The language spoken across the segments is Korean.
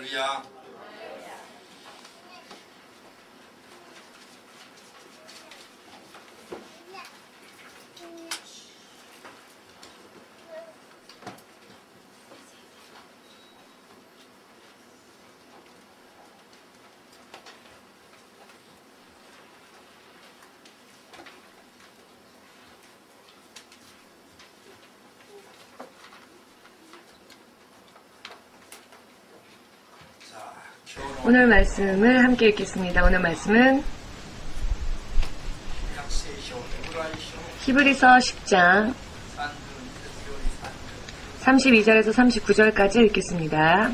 할렐루야. 오늘 말씀을 함께 읽겠습니다. 오늘 말씀은 히브리서 10장 32절에서 39절까지 읽겠습니다.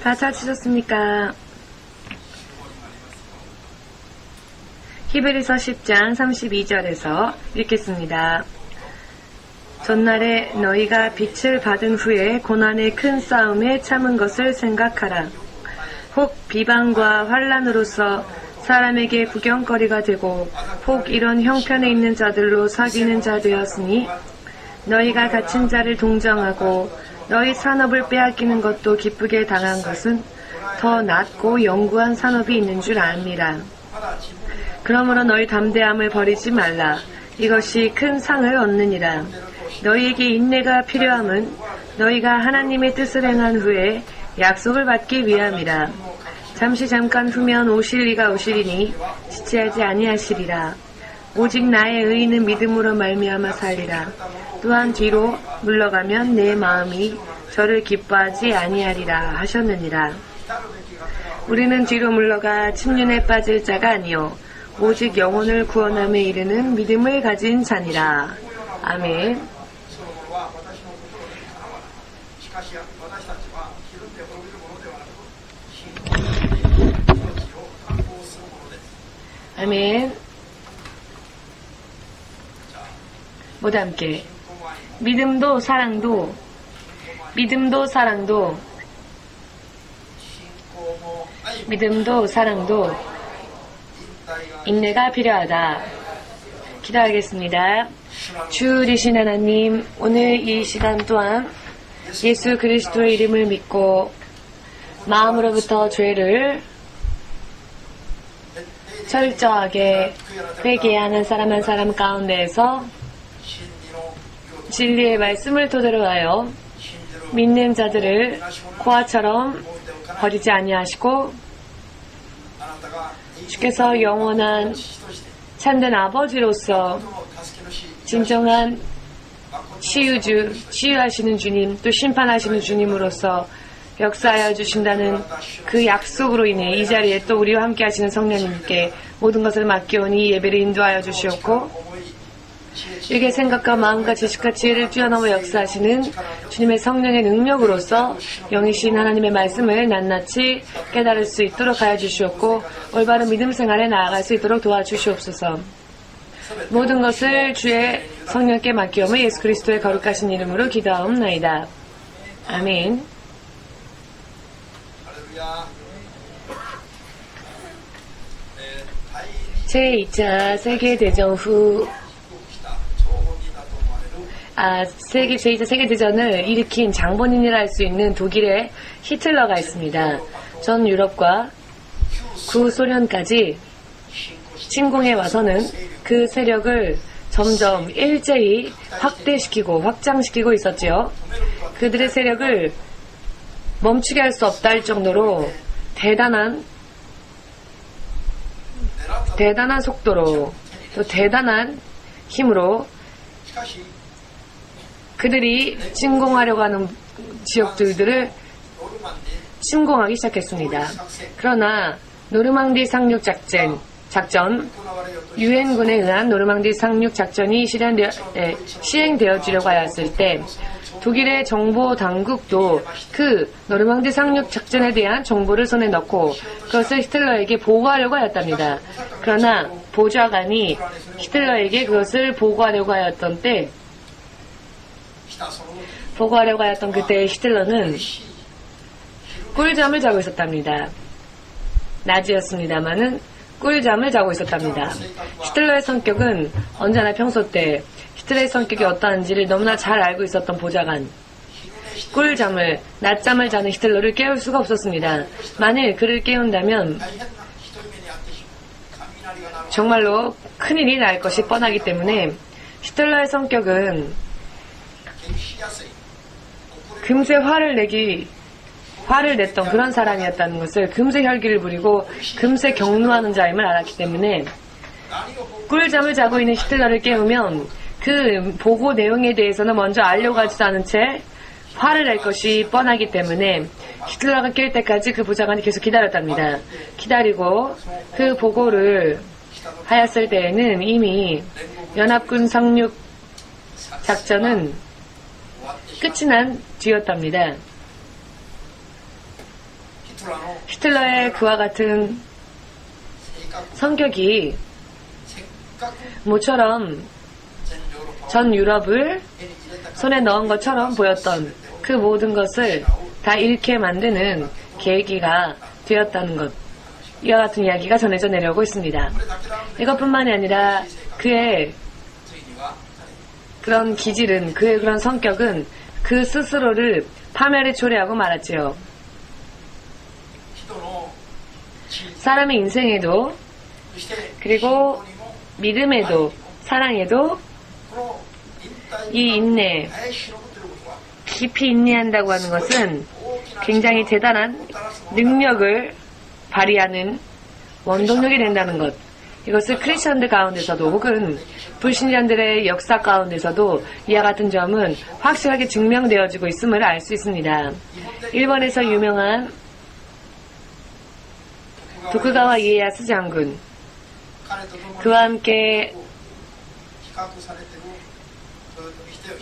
다 찾으셨습니까? 히브리서 10장 32절에서 읽겠습니다. 전날에 너희가 빛을 받은 후에 고난의 큰 싸움에 참은 것을 생각하라. 혹 비방과 환난으로서 사람에게 구경거리가 되고 혹 이런 형편에 있는 자들로 사귀는 자 되었으니 너희가 갇힌 자를 동정하고 너희 산업을 빼앗기는 것도 기쁘게 당한 것은 더 낫고 영구한 산업이 있는 줄 압니다. 그러므로 너희 담대함을 버리지 말라. 이것이 큰 상을 얻느니라. 너희에게 인내가 필요함은 너희가 하나님의 뜻을 행한 후에 약속을 받기 위함이라. 잠깐 후면 오실 이가 오시리니 지체하지 아니하시리라. 오직 나의 의인은 믿음으로 말미암아 살리라. 또한 뒤로 물러가면 내 마음이 저를 기뻐하지 아니하리라 하셨느니라. 우리는 뒤로 물러가 침륜에 빠질 자가 아니요 오직 영혼을 구원함에 이르는 믿음을 가진 자니라. 아멘. 아멘. 모두 함께 믿음도 사랑도 믿음도 사랑도 믿음도 사랑도 인내가 필요하다. 기도하겠습니다. 주 되신 하나님, 오늘 이 시간 또한 예수 그리스도의 이름을 믿고 마음으로부터 죄를 철저하게 회개하는 사람 한 사람 가운데에서 진리의 말씀을 토대로 하여 믿는 자들을 고아처럼 버리지 아니하시고 주께서 영원한 참된 아버지로서 진정한 치유하시는 주님, 또 심판하시는 주님으로서 역사하여 주신다는 그 약속으로 인해 이 자리에 또 우리와 함께 하시는 성령님께 모든 것을 맡겨오니 예배를 인도하여 주시옵고 일개 생각과 마음과 지식과 지혜를 뛰어넘어 역사하시는 주님의 성령의 능력으로서 영이신 하나님의 말씀을 낱낱이 깨달을 수 있도록 하여 주시옵고 올바른 믿음 생활에 나아갈 수 있도록 도와주시옵소서. 모든 것을 주의 성령께 맡기오며 예수 그리스도의 거룩하신 이름으로 기도하옵나이다. 아멘. 제2차 세계대전 후 제2차 세계대전을 일으킨 장본인이라 할 수 있는 독일의 히틀러가 있습니다. 전 유럽과 구소련까지 침공해 와서는 그 세력을 점점 일제히 확대시키고 확장시키고 있었지요. 그들의 세력을 멈추게 할 수 없다 할 정도로 대단한 속도로 또 대단한 힘으로 그들이 침공하려고 하는 지역들을 침공하기 시작했습니다. 그러나 노르망디 상륙 작전, 유엔군에 의한 노르망디 상륙 작전이 시행되어지려고 하였을 때 독일의 정보 당국도 그 노르망디 상륙 작전에 대한 정보를 손에 넣고 그것을 히틀러에게 보고하려고 하였답니다. 그러나 보좌관이 히틀러에게 그것을 보고하려고 하였던 그때 히틀러는 꿀잠을 자고 있었답니다. 낮이었습니다마는 꿀잠을 자고 있었답니다. 히틀러의 성격은 언제나 평소 때 히틀러의 성격이 어떠한지를 너무나 잘 알고 있었던 보좌관. 낮잠을 자는 히틀러를 깨울 수가 없었습니다. 만일 그를 깨운다면 정말로 큰일이 날 것이 뻔하기 때문에 히틀러의 성격은 금세 화를 냈던 그런 사람이었다는 것을, 금세 혈기를 부리고 금세 격노하는 자임을 알았기 때문에 꿀잠을 자고 있는 히틀러를 깨우면 그 보고 내용에 대해서는 먼저 알려고 하지도 않은 채 화를 낼 것이 뻔하기 때문에 히틀러가 깰 때까지 그 보좌관이 계속 기다렸답니다. 기다리고 그 보고를 하였을 때에는 이미 연합군 상륙 작전은 끝이 난 뒤였답니다. 히틀러의 그와 같은 성격이 모처럼 전 유럽을 손에 넣은 것처럼 보였던 그 모든 것을 다 잃게 만드는 계기가 되었다는 것. 이와 같은 이야기가 전해져 내려오고 있습니다. 이것뿐만이 아니라 그의 그런 기질은, 그의 그런 성격은 그 스스로를 파멸에 초래하고 말았지요. 사람의 인생에도, 그리고 믿음에도, 사랑에도 이 인내, 깊이 인내한다고 하는 것은 굉장히 대단한 능력을 발휘하는 원동력이 된다는 것. 이것을 크리스천들 가운데서도 혹은 불신자들의 역사 가운데서도 이와 같은 점은 확실하게 증명되어지고 있음을 알 수 있습니다. 일본에서 유명한 도쿠가와 이에야스 장군, 그와 함께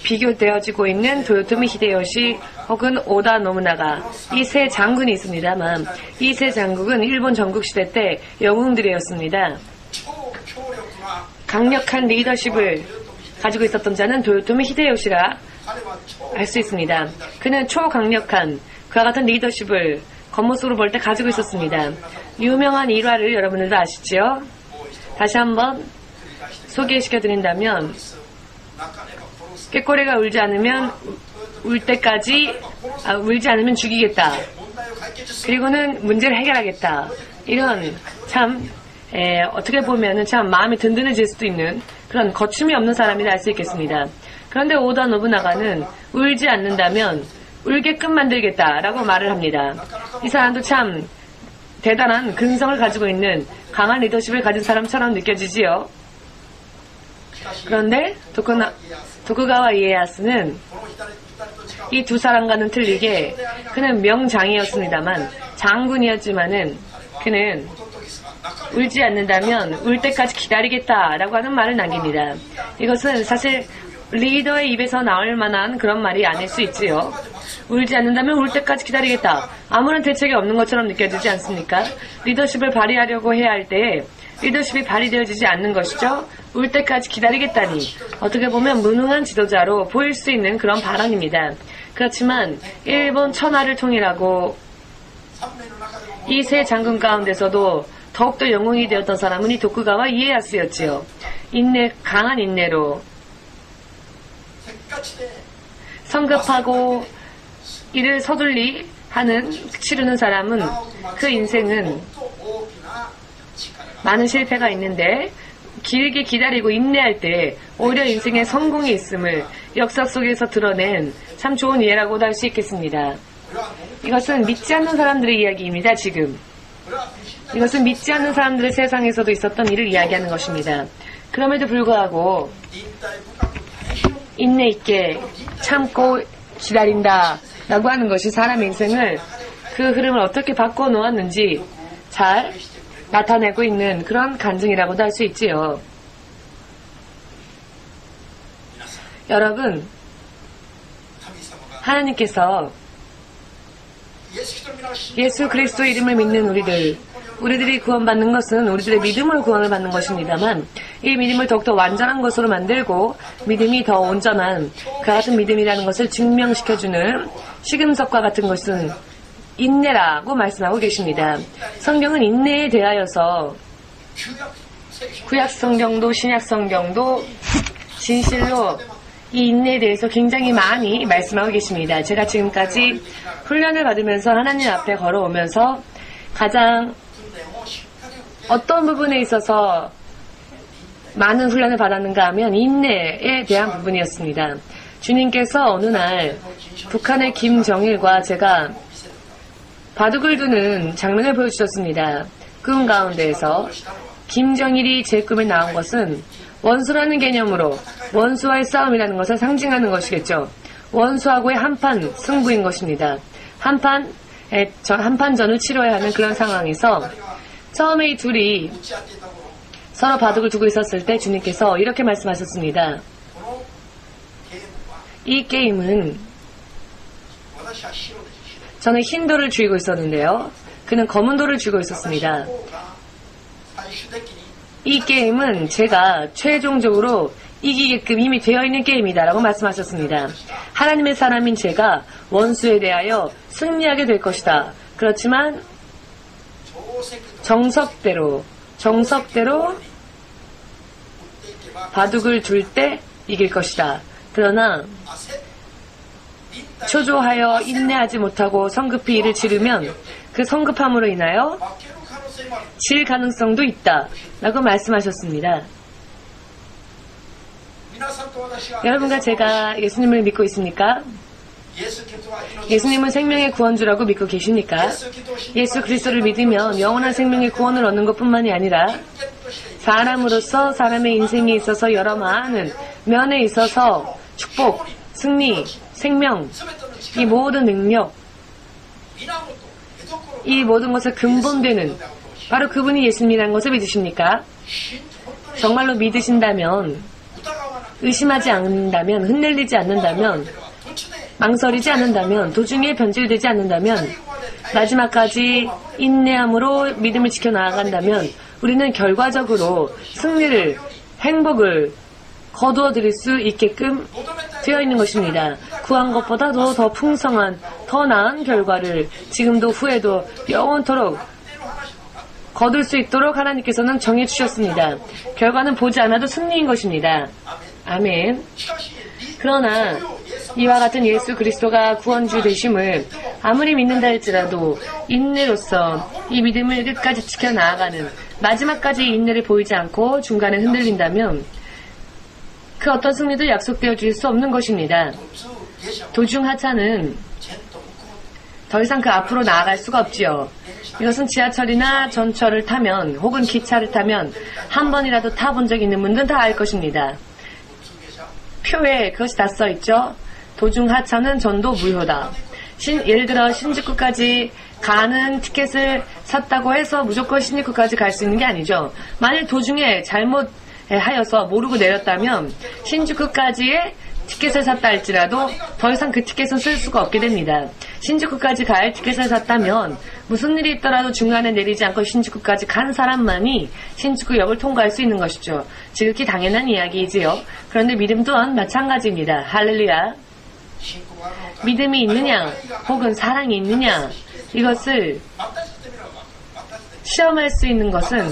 비교되어지고 있는 도요토미 히데요시 혹은 오다 노부나가, 이 세 장군이 있습니다만 이 세 장군은 일본 전국시대 때 영웅들이었습니다. 강력한 리더십을 가지고 있었던 자는 도요토미 히데요시라 알 수 있습니다. 그는 초강력한 그와 같은 리더십을 겉모습으로 볼 때 가지고 있었습니다. 유명한 일화를 여러분들도 아시지요? 다시 한번 소개시켜드린다면, 꾀꼬리가 울지 않으면 울지 않으면 죽이겠다. 그리고는 문제를 해결하겠다. 이런 참 어떻게 보면은 참 마음이 든든해질 수도 있는 그런 거침이 없는 사람이라 할 수 있겠습니다. 그런데 오다 노부나가는 울지 않는다면 울게끔 만들겠다라고 말을 합니다. 이 사람도 참 대단한 근성을 가지고 있는 강한 리더십을 가진 사람처럼 느껴지지요. 그런데 도쿠가와 이에야스는 이 두 사람과는 틀리게 그는 명장이었습니다만, 장군이었지만은 그는 울지 않는다면 울 때까지 기다리겠다라고 하는 말을 남깁니다. 이것은 사실 리더의 입에서 나올 만한 그런 말이 아닐 수 있지요. 울지 않는다면 울 때까지 기다리겠다. 아무런 대책이 없는 것처럼 느껴지지 않습니까? 리더십을 발휘하려고 해야 할 때 리더십이 발휘되어지지 않는 것이죠. 울 때까지 기다리겠다니, 어떻게 보면 무능한 지도자로 보일 수 있는 그런 발언입니다. 그렇지만 일본 천하를 통일하고 이 세 장군 가운데서도 더욱더 영웅이 되었던 사람은 이 도쿠가와 이에야스였지요. 강한 인내로 성급하고 이를 서둘리 치르는 사람은 그 인생은 많은 실패가 있는데, 길게 기다리고 인내할 때 오히려 인생에 성공이 있음을 역사 속에서 드러낸 참 좋은 예라고도 할 수 있겠습니다. 이것은 믿지 않는 사람들의 이야기입니다. 지금 이것은 믿지 않는 사람들의 세상에서도 있었던 일을 이야기하는 것입니다. 그럼에도 불구하고 인내 있게 참고 기다린다 라고 하는 것이 사람의 인생을, 그 흐름을 어떻게 바꿔 놓았는지 잘 나타내고 있는 그런 간증이라고도 할 수 있지요. 여러분, 하나님께서 예수 그리스도 이름을 믿는 우리들이 구원받는 것은 우리들의 믿음으로 구원을 받는 것입니다만, 이 믿음을 더욱더 완전한 것으로 만들고 믿음이 더 온전한 그 같은 믿음이라는 것을 증명시켜주는 시금석과 같은 것은 인내라고 말씀하고 계십니다. 성경은 인내에 대하여서 구약 성경도 신약 성경도 진실로 이 인내에 대해서 굉장히 많이 말씀하고 계십니다. 제가 지금까지 훈련을 받으면서 하나님 앞에 걸어오면서 가장 어떤 부분에 있어서 많은 훈련을 받았는가 하면 인내에 대한 부분이었습니다. 주님께서 어느 날 북한의 김정일과 제가 바둑을 두는 장면을 보여주셨습니다. 꿈 가운데에서 김정일이 제 꿈에 나온 것은 원수라는 개념으로 원수와의 싸움이라는 것을 상징하는 것이겠죠. 원수하고의 한판 승부인 것입니다. 한판전을 치러야 하는 그런 상황에서 처음에 이 둘이 서로 바둑을 두고 있었을 때 주님께서 이렇게 말씀하셨습니다. 이 게임은 저는 흰 돌을 쥐고 있었는데요. 그는 검은 돌을 쥐고 있었습니다. 이 게임은 제가 최종적으로 이기게끔 이미 되어 있는 게임이다 라고 말씀하셨습니다. 하나님의 사람인 제가 원수에 대하여 승리하게 될 것이다. 그렇지만 정석대로 바둑을 둘 때 이길 것이다. 그러나 초조하여 인내하지 못하고 성급히 이를 치르면 그 성급함으로 인하여 질 가능성도 있다 라고 말씀하셨습니다. 여러분과 제가 예수님을 믿고 있습니까? 예수님은 생명의 구원주라고 믿고 계십니까? 예수 그리스도를 믿으면 영원한 생명의 구원을 얻는 것뿐만이 아니라 사람으로서 사람의 인생에 있어서 여러 많은 면에 있어서 축복, 승리, 생명, 이 모든 능력, 이 모든 것의 근본되는 바로 그분이 예수님이라는 것을 믿으십니까? 정말로 믿으신다면, 의심하지 않는다면, 흔들리지 않는다면, 망설이지 않는다면, 도중에 변질되지 않는다면, 마지막까지 인내함으로 믿음을 지켜나간다면 우리는 결과적으로 승리를, 행복을 거두어 드릴 수 있게끔 되어 있는 것입니다. 구한 것보다도 더 풍성한, 더 나은 결과를 지금도 후에도 영원토록 거둘 수 있도록 하나님께서는 정해주셨습니다. 결과는 보지 않아도 승리인 것입니다. 아멘. 그러나 이와 같은 예수 그리스도가 구원주 되심을 아무리 믿는다 할지라도 인내로서 이 믿음을 끝까지 지켜나가는 마지막까지 인내를 보이지 않고 중간에 흔들린다면 그 어떤 승리도 약속되어 줄 수 없는 것입니다. 도중 하차는 더 이상 그 앞으로 나아갈 수가 없지요. 이것은 지하철이나 전철을 타면 혹은 기차를 타면 한 번이라도 타본 적 있는 분들은 다 알 것입니다. 표에 그것이 다 써있죠. 도중 하차는 전도 무효다. 예를 들어 신주쿠까지 가는 티켓을 샀다고 해서 무조건 신주쿠까지 갈 수 있는 게 아니죠. 만일 도중에 잘못하여서 모르고 내렸다면 신주쿠까지의 티켓을 샀다 할지라도 더 이상 그 티켓은 쓸 수가 없게 됩니다. 신주쿠까지 갈 티켓을 샀다면 무슨 일이 있더라도 중간에 내리지 않고 신주쿠까지 간 사람만이 신주쿠역을 통과할 수 있는 것이죠. 지극히 당연한 이야기이지요. 그런데 믿음 또한 마찬가지입니다. 할렐루야. 믿음이 있느냐 혹은 사랑이 있느냐 이것을 시험할 수 있는 것은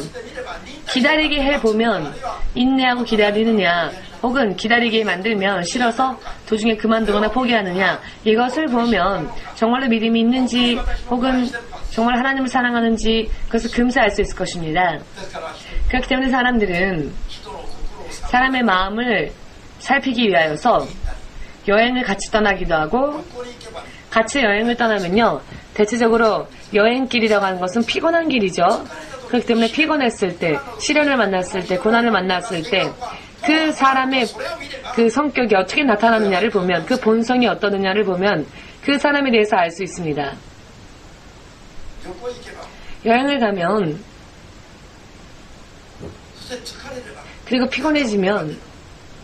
기다리게 해보면 인내하고 기다리느냐 혹은 기다리게 만들면 싫어서 도중에 그만두거나 포기하느냐 이것을 보면 정말로 믿음이 있는지 혹은 정말 하나님을 사랑하는지 그것을 금세 알 수 있을 것입니다. 그렇기 때문에 사람들은 사람의 마음을 살피기 위하여서 여행을 같이 떠나기도 하고 같이 여행을 떠나면요 대체적으로 여행길이라고 하는 것은 피곤한 길이죠. 그렇기 때문에 피곤했을 때, 시련을 만났을 때, 고난을 만났을 때 그 사람의 그 성격이 어떻게 나타나느냐를 보면 그 본성이 어떠느냐를 보면 그 사람에 대해서 알 수 있습니다. 여행을 가면 그리고 피곤해지면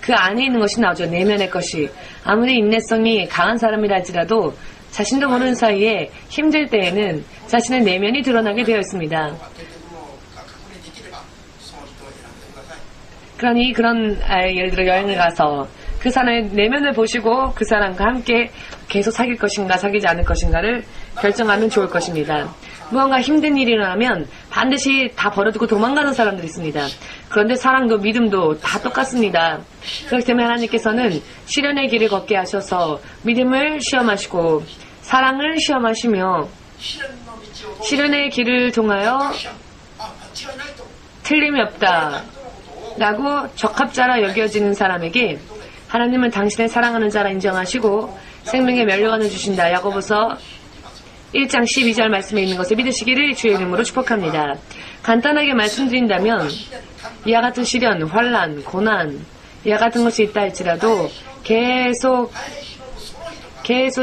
그 안에 있는 것이 나오죠. 내면의 것이. 아무리 인내성이 강한 사람이라 할지라도 자신도 모르는 사이에 힘들 때에는 자신의 내면이 드러나게 되어 있습니다. 그러니 예를 들어 여행을 가서 그 사람의 내면을 보시고 그 사람과 함께 계속 사귈 것인가 사귀지 않을 것인가를 결정하면 좋을 것입니다. 무언가 힘든 일이 일어나면 반드시 다 버려두고 도망가는 사람들이 있습니다. 그런데 사랑도 믿음도 다 똑같습니다. 그렇기 때문에 하나님께서는 시련의 길을 걷게 하셔서 믿음을 시험하시고 사랑을 시험하시며 시련의 길을 통하여 틀림이 없다 라고 적합자라 여겨지는 사람에게 하나님은 당신의 사랑하는 자라 인정하시고 생명의 면류관을 주신다. 야고보서 1장 12절 말씀에 있는 것을 믿으시기를 주의 이름으로 축복합니다. 간단하게 말씀드린다면 이와 같은 시련, 환난, 고난 이와 같은 것이 있다 할지라도 계속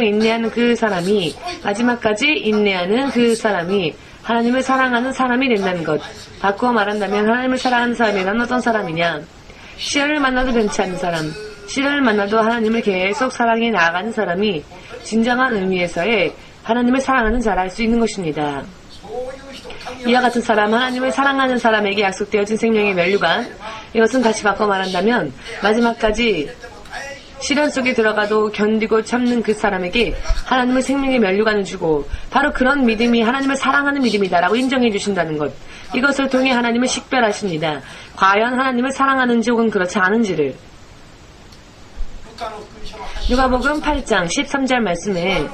인내하는 그 사람이 마지막까지 인내하는 그 사람이 하나님을 사랑하는 사람이 된다는 것. 바꾸어 말한다면 하나님을 사랑하는 사람이란 어떤 사람이냐? 시련을 만나도 변치 않는 사람, 시련을 만나도 하나님을 계속 사랑해 나아가는 사람이 진정한 의미에서의 하나님을 사랑하는 자라 할 수 있는 것입니다. 이와 같은 사람, 하나님을 사랑하는 사람에게 약속되어진 생명의 면류관, 이것은 다시 바꿔 말한다면 마지막까지 시련 속에 들어가도 견디고 참는 그 사람에게 하나님의 생명의 면류관을 주고 바로 그런 믿음이 하나님을 사랑하는 믿음이다라고 인정해 주신다는 것. 이것을 통해 하나님을 식별하십니다. 과연 하나님을 사랑하는지 혹은 그렇지 않은지를. 누가복음 8장 13절 말씀에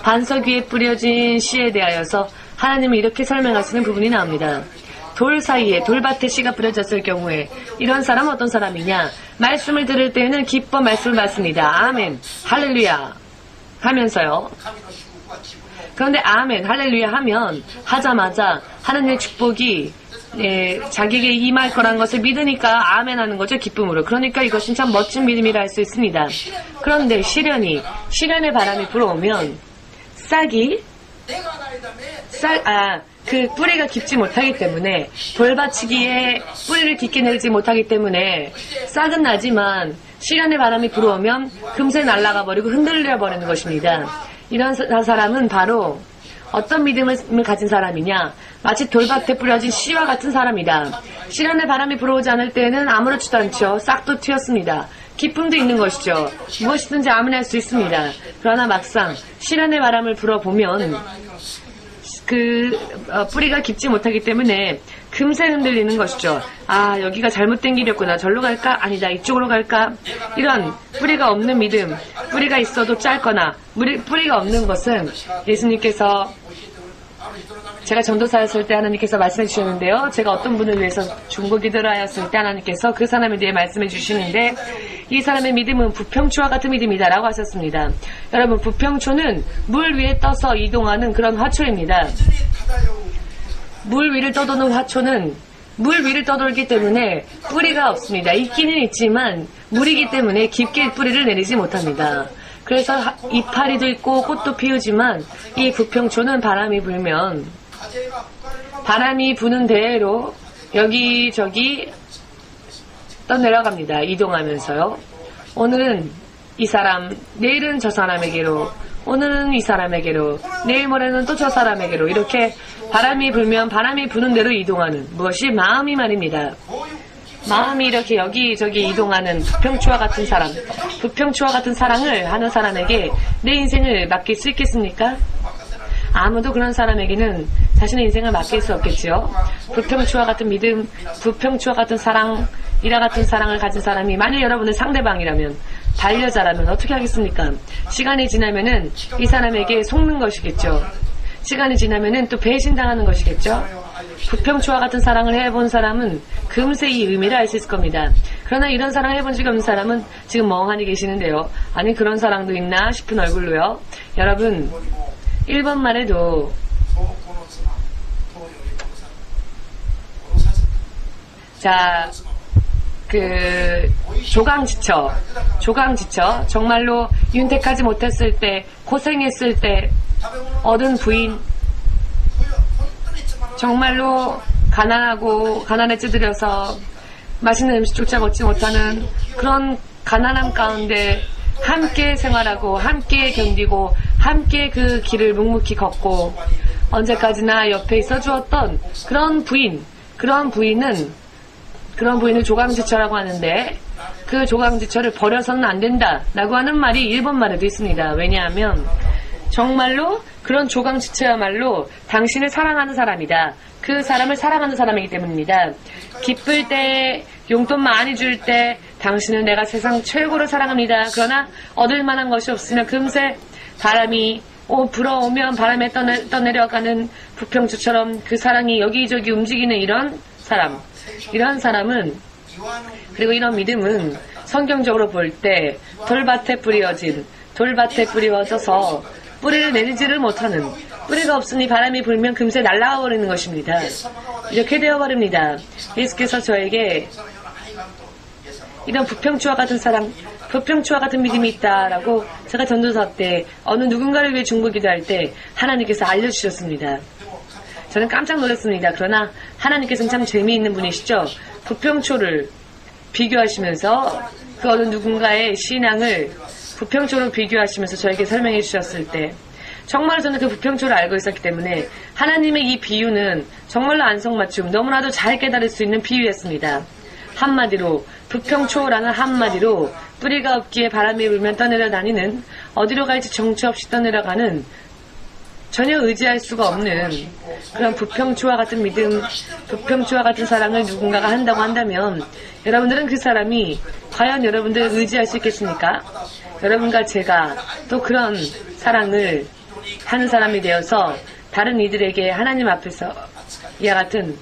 반석 위에 뿌려진 씨에 대하여서 하나님은 이렇게 설명하시는 부분이 나옵니다. 돌 사이에 돌밭에 씨가 뿌려졌을 경우에 이런 사람은 어떤 사람이냐? 말씀을 들을 때에는 기뻐 말씀을 받습니다. 아멘, 할렐루야 하면서요. 그런데 아멘, 할렐루야 하자마자 하나님의 축복이 자기에게 임할 거란 것을 믿으니까 아멘 하는 거죠. 기쁨으로. 그러니까 이것은 참 멋진 믿음이라 할 수 있습니다. 그런데 시련의 바람이 불어오면 그 뿌리가 깊지 못하기 때문에 돌받치기에 뿌리를 깊게 내리지 못하기 때문에 싹은 나지만 시련의 바람이 불어오면 금세 날아가 버리고 흔들려 버리는 것입니다. 이런 사람은 바로 어떤 믿음을 가진 사람이냐? 마치 돌밭에 뿌려진 씨와 같은 사람이다. 시련의 바람이 불어오지 않을 때에는 아무렇지도 않죠. 싹도 튀었습니다. 기쁨도 있는 것이죠. 무엇이든지 아멘할 수 있습니다. 그러나 막상 시련의 바람을 불어보면 뿌리가 깊지 못하기 때문에 금세 흔들리는 것이죠. 아, 여기가 잘못된 길이었구나. 절로 갈까? 아니다. 이쪽으로 갈까? 이런 뿌리가 없는 믿음, 뿌리가 있어도 짧거나 뿌리가 없는 것은 예수님께서 제가 전도사였을 때 하나님께서 말씀해 주셨는데요. 제가 어떤 분을 위해서 중보기도를 하였을 때 하나님께서 그 사람에 대해 말씀해 주시는데 이 사람의 믿음은 부평초와 같은 믿음이다라고 하셨습니다. 여러분, 부평초는 물 위에 떠서 이동하는 그런 화초입니다. 물 위를 떠도는 화초는 물 위를 떠돌기 때문에 뿌리가 없습니다. 있기는 있지만 물이기 때문에 깊게 뿌리를 내리지 못합니다. 그래서 이파리도 있고 꽃도 피우지만 이 부평초는 바람이 불면 바람이 부는 대로 여기저기 떠내려갑니다. 이동하면서요. 오늘은 이 사람, 내일은 저 사람에게로, 오늘은 이 사람에게로, 내일 모레는 또 저 사람에게로 이렇게 바람이 불면 바람이 부는 대로 이동하는 무엇이 마음이 말입니다. 마음이 이렇게 여기저기 이동하는 부평초와 같은 사람, 부평초와 같은 사랑을 하는 사람에게 내 인생을 맡길 수 있겠습니까? 아무도 그런 사람에게는 자신의 인생을 맡길 수 없겠지요. 부평초와 같은 믿음, 부평초와 같은 사랑, 이와 같은 사랑을 가진 사람이 만일 여러분의 상대방이라면, 반려자라면 어떻게 하겠습니까? 시간이 지나면은 이 사람에게 속는 것이겠죠. 시간이 지나면은 또 배신당하는 것이겠죠. 부평초와 같은 사랑을 해본 사람은 금세 이 의미를 알 수 있을 겁니다. 그러나 이런 사랑 해본 적이 없는 사람은 지금 멍하니 계시는데요. 아니, 그런 사랑도 있나 싶은 얼굴로요. 여러분, 1번만 해도 자, 조강지처 정말로 윤택하지 못했을 때, 고생했을 때 얻은 부인, 정말로 가난에 찌들여서 맛있는 음식조차 먹지 못하는 그런 가난함 가운데 함께 생활하고 함께 견디고 함께 그 길을 묵묵히 걷고 언제까지나 옆에 있어 주었던 그런 부인을 조강지처라고 하는데 그 조강지처를 버려서는 안 된다 라고 하는 말이 1번 말에도 있습니다. 왜냐하면 정말로 그런 조강지처야말로 당신을 사랑하는 사람이다. 그 사람을 사랑하는 사람이기 때문입니다. 기쁠 때, 용돈 많이 줄 때 당신은 내가 세상 최고로 사랑합니다. 그러나 얻을 만한 것이 없으면 금세 바람이 불어오면 바람에 떠내려가는 부평초처럼 그 사랑이 여기저기 움직이는 이런 사람은 그리고 이런 믿음은 성경적으로 볼 때 돌밭에 뿌리워져서 뿌리를 내리지를 못하는, 뿌리가 없으니 바람이 불면 금세 날아가 버리는 것입니다. 이렇게 되어버립니다. 예수께서 저에게 이런 부평초와 같은 사랑, 부평초와 같은 믿음이 있다라고 제가 전도사 때 어느 누군가를 위해 중보 기도할 때 하나님께서 알려주셨습니다. 저는 깜짝 놀랐습니다. 그러나 하나님께서는 참 재미있는 분이시죠. 부평초를 비교하시면서 그 어느 누군가의 신앙을 부평초로 비교하시면서 저에게 설명해 주셨을 때 정말로 저는 그 부평초를 알고 있었기 때문에 하나님의 이 비유는 정말로 안성맞춤, 너무나도 잘 깨달을 수 있는 비유였습니다. 한마디로 부평초라는 한마디로 뿌리가 없기에 바람이 불면 떠내려 다니는, 어디로 갈지 정처 없이 떠내려가는, 전혀 의지할 수가 없는 그런 부평초와 같은 믿음, 부평초와 같은 사랑을 누군가가 한다고 한다면 여러분들은 그 사람이 과연 여러분들을 의지할 수 있겠습니까? 여러분과 제가 또 그런 사랑을 하는 사람이 되어서 다른 이들에게 하나님 앞에서 이와 같은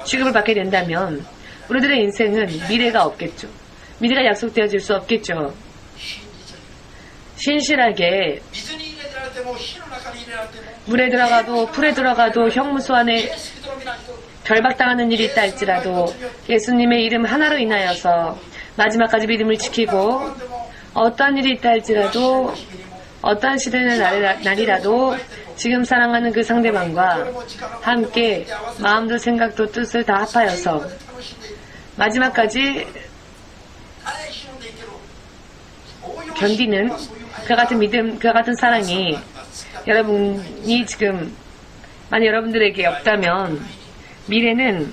취급을 받게 된다면 우리들의 인생은 미래가 없겠죠. 미래가 약속되어질 수 없겠죠. 신실하게 물에 들어가도 풀에 들어가도 형무소 안에 결박당하는 일이 있다 할지라도 예수님의 이름 하나로 인하여서 마지막까지 믿음을 지키고 어떠한 일이 있다 할지라도 어떠한 시대의 날이라도 지금 사랑하는 그 상대방과 함께 마음도 생각도 뜻을 다 합하여서 마지막까지 견디는 그와 같은 믿음, 그와 같은 사랑이 여러분이 지금 만약 여러분들에게 없다면 미래는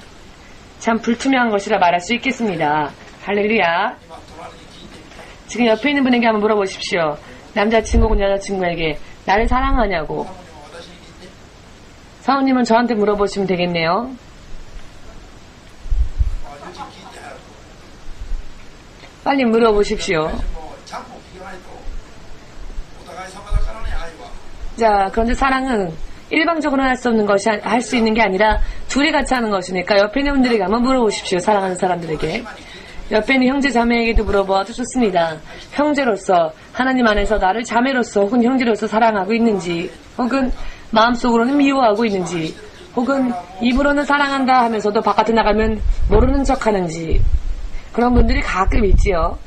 참 불투명한 것이라 말할 수 있겠습니다. 할렐루야. 지금 옆에 있는 분에게 한번 물어보십시오. 남자친구 혹은 여자친구에게 나를 사랑하냐고. 사모님은 저한테 물어보시면 되겠네요. 빨리 물어보십시오. 자, 그런데 사랑은 일방적으로 할 수 없는 것이, 할 수 있는 게 아니라 둘이 같이 하는 것이니까 옆에 있는 분들에게 한번 물어보십시오. 사랑하는 사람들에게. 옆에 있는 형제 자매에게도 물어보아도 좋습니다. 형제로서 하나님 안에서 나를 자매로서 혹은 형제로서 사랑하고 있는지, 혹은 마음속으로는 미워하고 있는지, 혹은 입으로는 사랑한다 하면서도 바깥에 나가면 모르는 척 하는지, 그런 분들이 가끔 있지요.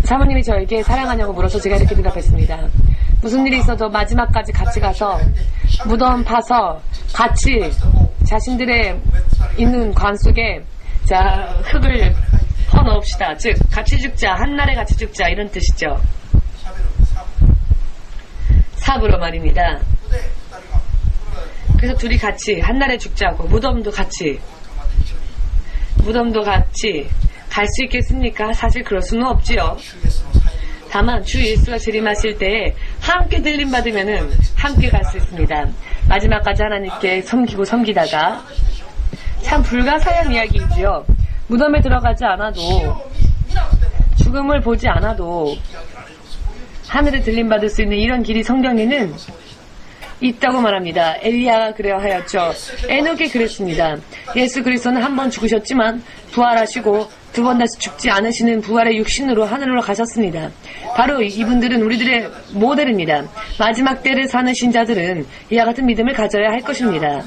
사모님이 저에게 사랑하냐고 물어서 제가 이렇게 대답했습니다. 무슨 일이 있어도 마지막까지 같이 가서 무덤 파서 같이 자신들의 있는 관 속에 자 흙을 퍼넣읍시다. 즉 같이 죽자, 한날에 같이 죽자, 이런 뜻이죠. 삽으로 말입니다. 그래서 둘이 같이 한날에 죽자고, 무덤도 같이 갈 수 있겠습니까? 사실 그럴 수는 없지요. 다만 주 예수가 재림하실 때에 함께 들림받으면은 함께 갈 수 있습니다. 마지막까지 하나님께 섬기다가 참 불가사의한 이야기이지요. 무덤에 들어가지 않아도, 죽음을 보지 않아도 하늘에 들림받을 수 있는 이런 길이 성경에는 있다고 말합니다. 엘리야가 그래야 하였죠. 에녹이 그랬습니다. 예수 그리스도는 한 번 죽으셨지만 부활하시고 두 번 다시 죽지 않으시는 부활의 육신으로 하늘로 가셨습니다. 바로 이분들은 우리들의 모델입니다. 마지막 때를 사는 신자들은 이와 같은 믿음을 가져야 할 것입니다.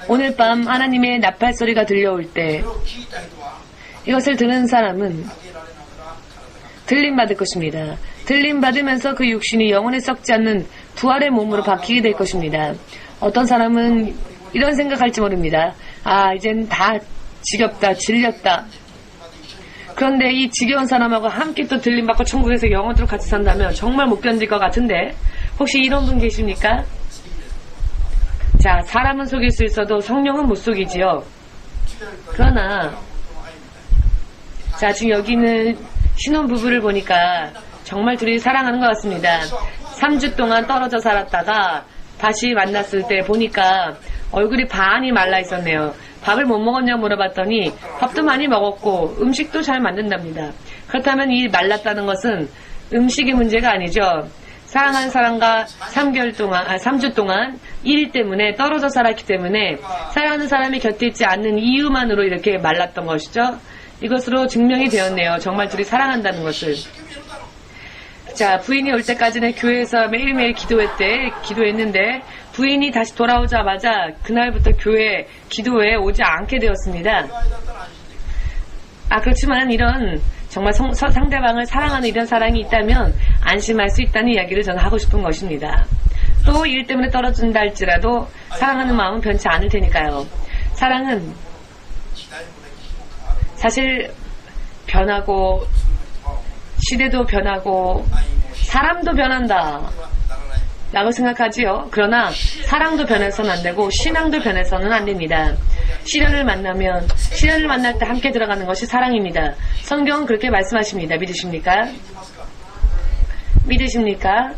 오늘 밤 하나님의 나팔 소리가 들려올 때 이것을 들은 사람은 들림받을 것입니다. 들림받으면서 그 육신이 영원히 썩지 않는 부활의 몸으로 바뀌게 될 것입니다. 어떤 사람은 이런 생각할지 모릅니다. 아, 이젠 다 지겹다, 질렸다. 그런데 이 지겨운 사람하고 함께 또 들림받고 천국에서 영원토록 같이 산다면 정말 못 견딜 것 같은데, 혹시 이런 분 계십니까? 자, 사람은 속일 수 있어도 성령은 못 속이지요. 그러나 자, 지금 여기는 신혼부부를 보니까 정말 둘이 사랑하는 것 같습니다. 3주 동안 떨어져 살았다가 다시 만났을 때 보니까 얼굴이 반이 말라 있었네요. 밥을 못 먹었냐고 물어봤더니 밥도 많이 먹었고 음식도 잘 만든답니다. 그렇다면 이 말랐다는 것은 음식의 문제가 아니죠. 사랑하는 사람과 3주 동안 일 때문에 떨어져 살았기 때문에 사랑하는 사람이 곁에 있지 않는 이유만으로 이렇게 말랐던 것이죠. 이것으로 증명이 되었네요. 정말 둘이 사랑한다는 것을. 자, 부인이 올 때까지는 교회에서 매일매일 기도했는데 부인이 다시 돌아오자마자 그날부터 기도에 오지 않게 되었습니다. 그렇지만 이런 정말 상대방을 사랑하는 이런 사랑이 있다면 안심할 수 있다는 이야기를 저는 하고 싶은 것입니다. 또 일 때문에 떨어진다 할지라도 사랑하는 마음은 변치 않을 테니까요. 사랑은 사실 변하고 시대도 변하고 사람도 변한다 라고 생각하지요. 그러나 사랑도 변해서는 안 되고 신앙도 변해서는 안 됩니다. 시련을 만날 때 함께 들어가는 것이 사랑입니다. 성경은 그렇게 말씀하십니다. 믿으십니까? 믿으십니까?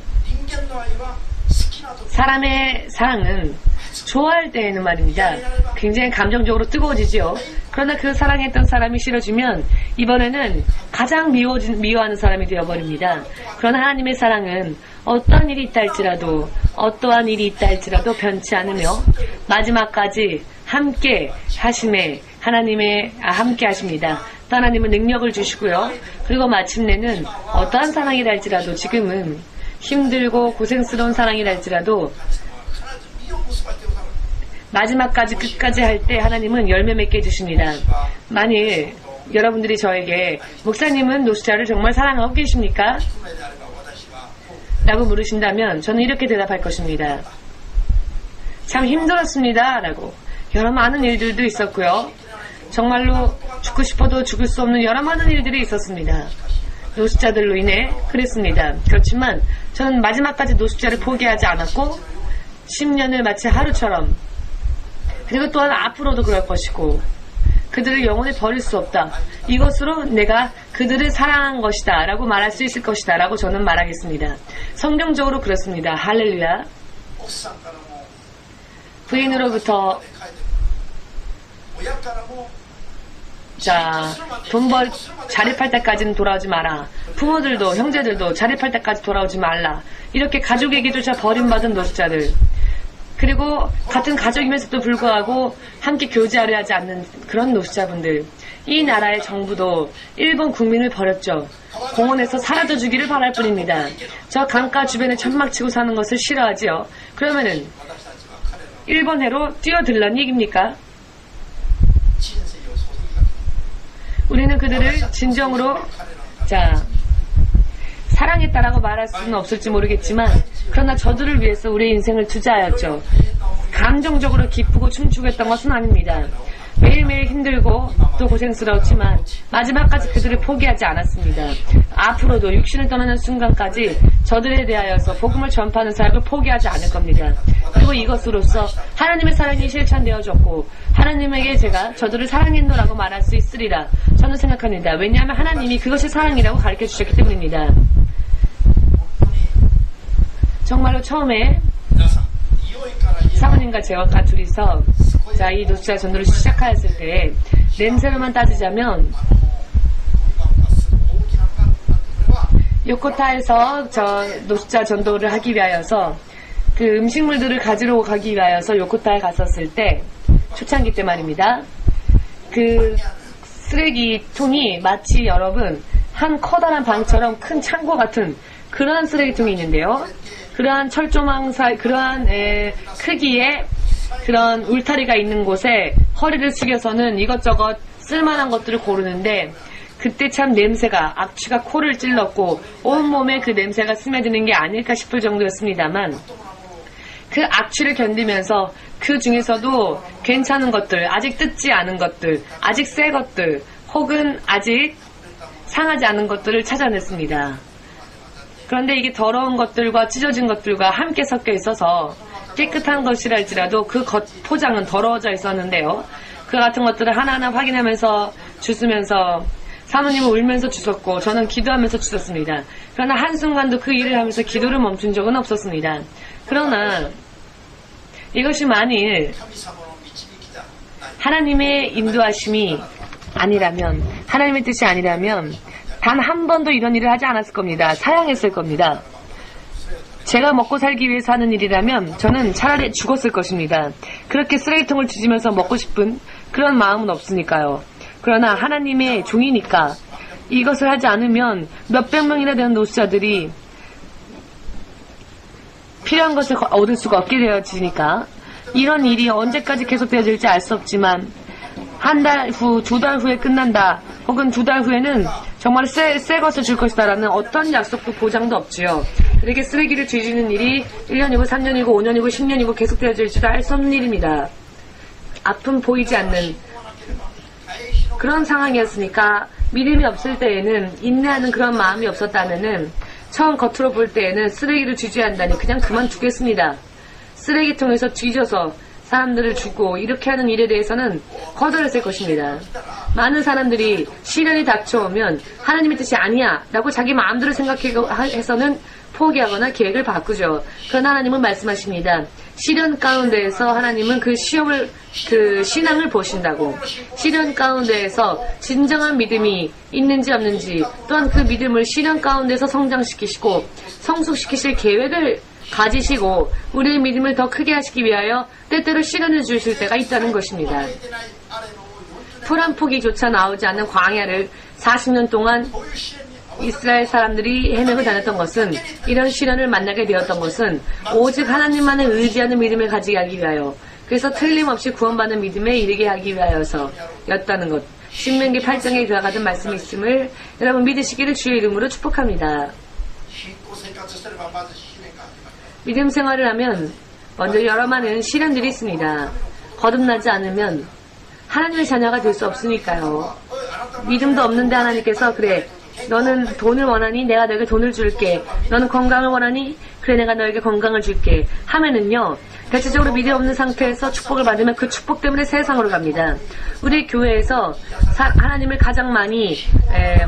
사람의 사랑은 좋아할 때에는 말입니다. 굉장히 감정적으로 뜨거워지지요. 그러나 그 사랑했던 사람이 싫어지면 이번에는 가장 미워하는 사람이 되어버립니다. 그러나 하나님의 사랑은 어떠한 일이 있다 할지라도 변치 않으며 마지막까지 함께 하심에 함께 하십니다. 또 하나님은 능력을 주시고요. 그리고 마침내는 어떠한 사랑이라 할지라도 지금은 힘들고 고생스러운 사랑이라 할지라도 마지막까지 끝까지 할 때 하나님은 열매 맺게 해주십니다. 만일 여러분들이 저에게 목사님은 노숙자를 정말 사랑하고 계십니까? 라고 물으신다면 저는 이렇게 대답할 것입니다. 참 힘들었습니다. 라고. 여러 많은 일들도 있었고요. 정말로 죽고 싶어도 죽을 수 없는 여러 많은 일들이 있었습니다. 노숙자들로 인해 그랬습니다. 그렇지만 저는 마지막까지 노숙자를 포기하지 않았고 10년을 마치 하루처럼 그리고 또한 앞으로도 그럴 것이고 그들을 영원히 버릴 수 없다. 이것으로 내가 그들을 사랑한 것이다 라고 말할 수 있을 것이다 라고 저는 말하겠습니다. 성경적으로 그렇습니다. 할렐루야. 부인으로부터 자립할 때까지는 돌아오지 마라. 부모들도 형제들도 자립할 때까지 돌아오지 말라. 이렇게 가족에게조차 버림받은 노숙자들, 그리고 같은 가족이면서도 불구하고 함께 교제하려 하지 않는 그런 노숙자분들, 이 나라의 정부도 일본 국민을 버렸죠. 공원에서 사라져 주기를 바랄 뿐입니다. 저 강가 주변에 천막 치고 사는 것을 싫어하지요. 그러면은 일본해로 뛰어들란 얘기입니까? 우리는 그들을 진정으로 사랑했다라고 말할 수는 없을지 모르겠지만 그러나 저들을 위해서 우리의 인생을 투자하였죠. 감정적으로 기쁘고 춤추고 했던 것은 아닙니다. 매일매일 힘들고 또 고생스러웠지만 마지막까지 그들을 포기하지 않았습니다. 앞으로도 육신을 떠나는 순간까지 저들에 대하여서 복음을 전파하는 사역을 포기하지 않을 겁니다. 그리고 이것으로써 하나님의 사랑이 실천되어졌고 하나님에게 제가 저들을 사랑했노라고 말할 수 있으리라 저는 생각합니다. 왜냐하면 하나님이 그것이 사랑이라고 가르쳐 주셨기 때문입니다. 정말로 처음에 사모님과 제가 둘이서 이 노숙자 전도를 시작하였을 때 냄새로만 따지자면 요코타에서 노숙자 전도를 하기 위하여서 그 음식물들을 가지러 가기 위하여서 요코타에 갔었을 때 초창기 때 말입니다. 그 쓰레기통이 마치 여러분 한 커다란 방처럼 큰 창고 같은 그러한 쓰레기통이 있는데요. 그러한 그러한 크기의 그런 울타리가 있는 곳에 허리를 숙여서는 이것저것 쓸만한 것들을 고르는데 그때 참 냄새가 악취가 코를 찔렀고 온몸에 그 냄새가 스며드는 게 아닐까 싶을 정도였습니다만 그 악취를 견디면서 그 중에서도 괜찮은 것들, 아직 뜯지 않은 것들, 아직 새 것들 혹은 아직 상하지 않은 것들을 찾아냈습니다. 그런데 이게 더러운 것들과 찢어진 것들과 함께 섞여 있어서 깨끗한 것이랄지라도 그 겉 포장은 더러워져 있었는데요. 그 같은 것들을 하나하나 확인하면서 주스면서 사모님은 울면서 주셨고 저는 기도하면서 주셨습니다. 그러나 한순간도 그 일을 하면서 기도를 멈춘 적은 없었습니다. 그러나 이것이 만일 하나님의 인도하심이 아니라면, 하나님의 뜻이 아니라면 단 한 번도 이런 일을 하지 않았을 겁니다. 사양했을 겁니다. 제가 먹고 살기 위해서 하는 일이라면 저는 차라리 죽었을 것입니다. 그렇게 쓰레기통을 뒤지면서 먹고 싶은 그런 마음은 없으니까요. 그러나 하나님의 종이니까 이것을 하지 않으면 몇백 명이나 되는 노숙자들이 필요한 것을 얻을 수가 없게 되어지니까 이런 일이 언제까지 계속되어질지 알 수 없지만 한 달 후, 두 달 후에 끝난다. 혹은 두 달 후에는 정말 새 것을 줄 것이다 라는 어떤 약속도 보장도 없지요. 이렇게 쓰레기를 뒤지는 일이 1년이고 3년이고 5년이고 10년이고 계속되어질지도 알 수 없는 일입니다. 앞은 보이지 않는 그런 상황이었으니까 믿음이 없을 때에는 인내하는 그런 마음이 없었다면은 처음 겉으로 볼 때에는 쓰레기를 뒤져야 한다니 그냥 그만두겠습니다. 쓰레기통에서 뒤져서 사람들을 죽고 이렇게 하는 일에 대해서는 거절했을 것입니다. 많은 사람들이 시련이 닥쳐오면 하나님의 뜻이 아니야 라고 자기 마음대로 생각해서는 포기하거나 계획을 바꾸죠. 그러나 하나님은 말씀하십니다. 시련 가운데에서 하나님은 그 신앙을 보신다고. 시련 가운데에서 진정한 믿음이 있는지 없는지, 또한 그 믿음을 시련 가운데서 성장시키시고 성숙시키실 계획을 가지시고 우리의 믿음을 더 크게 하시기 위하여 때때로 시련을 주실 때가 있다는 것입니다. 풀 한 포기조차 나오지 않는 광야를 40년 동안 이스라엘 사람들이 헤매고 다녔던 것은, 이런 시련을 만나게 되었던 것은 오직 하나님만을 의지하는 믿음을 가지게 하기 위하여, 그래서 틀림없이 구원받는 믿음에 이르게 하기 위하여서였다는 것. 신명기 8장에 그와 같은 말씀이 있음을 여러분 믿으시기를 주의 이름으로 축복합니다. 믿음 생활을 하면 먼저 여러 많은 시련들이 있습니다. 거듭나지 않으면 하나님의 자녀가 될 수 없으니까요. 믿음도 없는데 하나님께서 그래 너는 돈을 원하니 내가 너에게 돈을 줄게. 너는 건강을 원하니 그래 내가 너에게 건강을 줄게 하면은요, 대체적으로 믿음 없는 상태에서 축복을 받으면 그 축복 때문에 세상으로 갑니다. 우리 교회에서 하나님을 가장 많이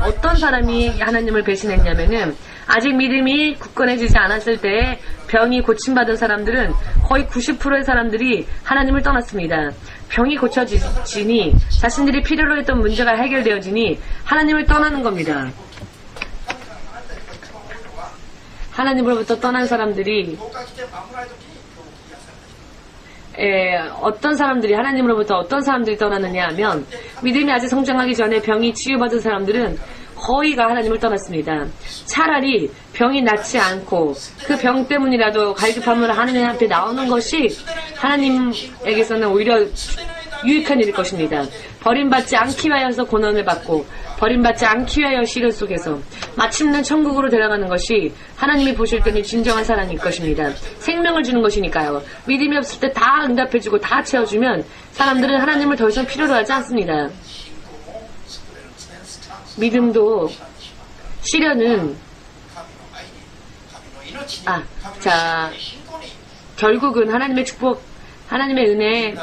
어떤 사람이 하나님을 배신했냐면은 아직 믿음이 굳건해지지 않았을 때 병이 고침받은 사람들은 거의 90%의 사람들이 하나님을 떠났습니다. 병이 고쳐지니 자신들이 필요로 했던 문제가 해결되어지니 하나님을 떠나는 겁니다. 하나님으로부터 떠난 사람들이 어떤 사람들이 하나님으로부터 어떤 사람들이 떠나느냐 하면 믿음이 아직 성장하기 전에 병이 치유받은 사람들은 거의가 하나님을 떠났습니다. 차라리 병이 낫지 않고 그 병 때문이라도 갈급함을 하나님 앞에 나오는 것이 하나님에게서는 오히려 유익한 일일 것입니다. 버림받지 않기 위하여서 고난을 받고 버림받지 않기 위하여 시련 속에서 마침내 천국으로 데려가는 것이 하나님이 보실 때는 진정한 사랑일 것입니다. 생명을 주는 것이니까요. 믿음이 없을 때 다 응답해주고 다 채워주면 사람들은 하나님을 더 이상 필요로 하지 않습니다. 믿음도 시련은 결국은 하나님의 축복, 하나님의 은혜에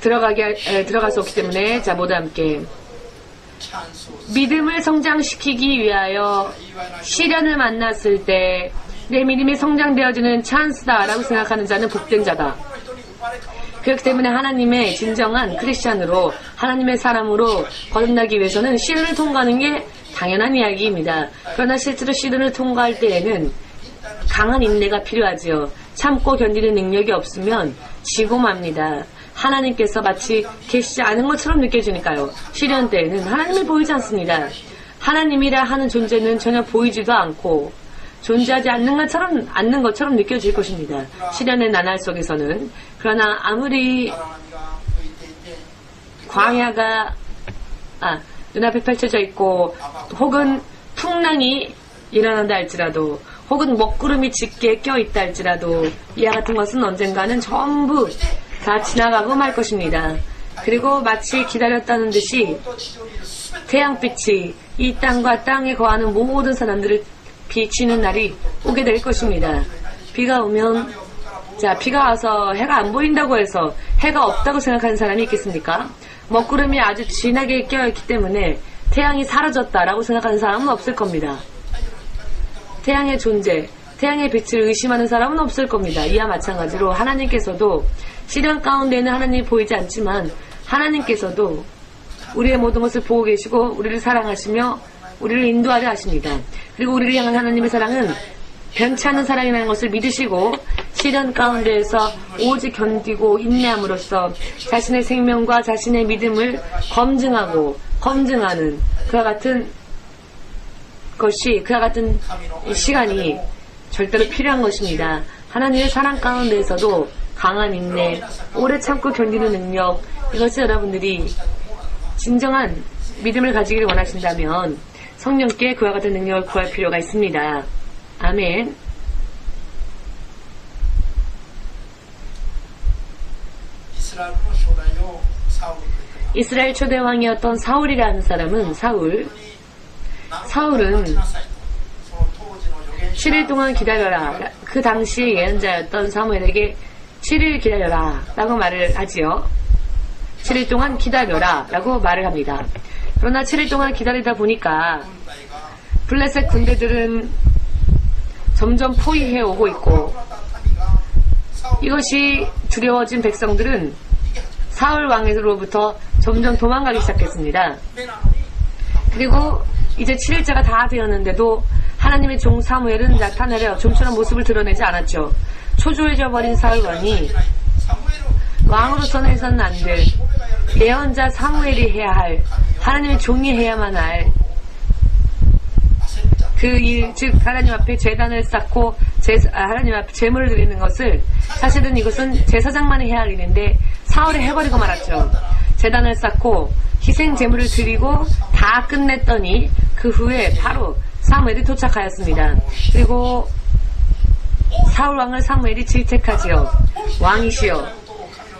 들어갈 수 없기 때문에 모두 함께 믿음을 성장시키기 위하여 시련을 만났을 때 내 믿음이 성장되어지는 찬스다라고 생각하는 자는 복된 자다. 그렇기 때문에 하나님의 진정한 크리스찬으로 하나님의 사람으로 거듭나기 위해서는 시련을 통과하는 게 당연한 이야기입니다. 그러나 실제로 시련을 통과할 때에는 강한 인내가 필요하지요. 참고 견디는 능력이 없으면 지고 맙니다. 하나님께서 마치 계시지 않은 것처럼 느껴지니까요. 시련 때에는 하나님이 보이지 않습니다. 하나님이라 하는 존재는 전혀 보이지도 않고 존재하지 않는 것처럼 느껴질 것입니다. 시련의 나날 속에서는. 그러나 아무리 광야가 눈앞에 펼쳐져 있고 혹은 풍랑이 일어난다 할지라도 혹은 먹구름이 짙게 껴있다 할지라도 이와 같은 것은 언젠가는 전부 다 지나가고 말 것입니다. 그리고 마치 기다렸다는 듯이 태양빛이 이 땅과 땅에 거하는 모든 사람들을 비치는 날이 오게 될 것입니다. 비가 오면 비가 와서 해가 안 보인다고 해서 해가 없다고 생각하는 사람이 있겠습니까? 먹구름이 아주 진하게 껴있기 때문에 태양이 사라졌다라고 생각하는 사람은 없을 겁니다. 태양의 존재, 태양의 빛을 의심하는 사람은 없을 겁니다. 이와 마찬가지로 하나님께서도 시련 가운데는 하나님이 보이지 않지만 하나님께서도 우리의 모든 것을 보고 계시고 우리를 사랑하시며 우리를 인도하려 하십니다. 그리고 우리를 향한 하나님의 사랑은 변치 않는 사랑이라는 것을 믿으시고 시련 가운데에서 오직 견디고 인내함으로써 자신의 생명과 자신의 믿음을 검증하는 그와 같은 시간이 절대로 필요한 것입니다. 하나님의 사랑 가운데에서도 강한 인내, 오래 참고 견디는 능력, 이것을 여러분들이 진정한 믿음을 가지기를 원하신다면 성령께 그와 같은 능력을 구할 필요가 있습니다. 아멘. 이스라엘 초대 왕이었던 사울이라는 사람은 사울은 7일 동안 기다려라. 그 당시의 예언자였던 사무엘에게 7일 기다려라 라고 말을 하지요. 7일 동안 기다려라 라고 말을 합니다. 그러나 7일 동안 기다리다 보니까 블레셋 군대들은 점점 포위해 오고 있고 이것이 두려워진 백성들은 사울 왕으로부터 점점 도망가기 시작했습니다. 그리고 이제 7일째가 다 되었는데도 하나님의 종 사무엘은 나타내려 좀처럼 모습을 드러내지 않았죠. 초조해져 버린 사울 왕이 왕으로서는 해서는 안 될 예언자 사무엘이 해야 할 하나님의 종이 해야만 할 그 일, 즉 하나님 앞에 제단을 쌓고 하나님 앞에 제물을 드리는 것을 사실은 이것은 제사장만이 해야 할 일인데 사울이 해버리고 말았죠. 제단을 쌓고 희생 제물을 드리고 다 끝냈더니 그 후에 바로 사무엘이 도착하였습니다. 그리고 사울 왕을 사무엘이 질책하지요. 왕이시여,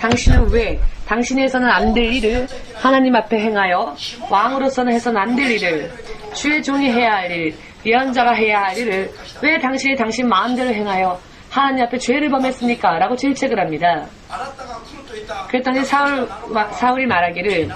당신은 왜 당신이 해서는 안 될 일을 하나님 앞에 행하여 왕으로서는 해서는 안 될 일을 주의 종이 해야 할 일, 예언자가 해야 할 일을 왜 당신이 당신 마음대로 행하여 하나님 앞에 죄를 범했습니까? 라고 질책을 합니다. 그랬더니 사울이 말하기를